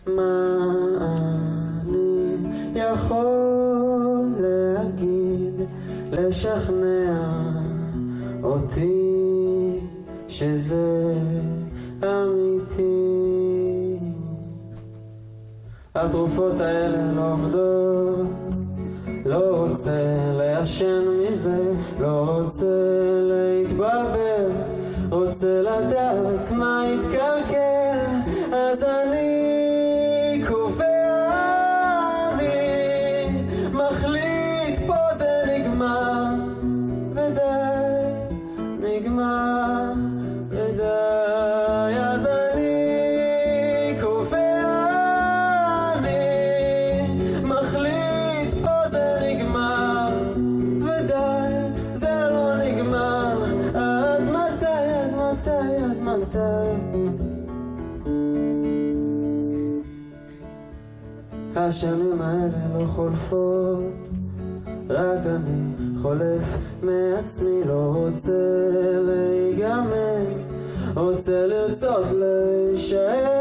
מה אני יכול להגיד, לשכנע אותי שזה אמיתי? התרופות האלה לא עובדות, לא רוצה לישן מזה, לא רוצה להתבלבל, רוצה לדעת מה יתקלקל. אז אני קובע, אני מחליט, פה זה נגמר ודי, נגמר ודי. אז אני קובע, אני מחליט, פה זה נגמר ודי, זה לא נגמר. עד מתי, עד מתי, עד מתי? השנים האלה לא חולפות, רק אני חולף מעצמי. לא רוצה להיגמר, רוצה לרצות להישאר.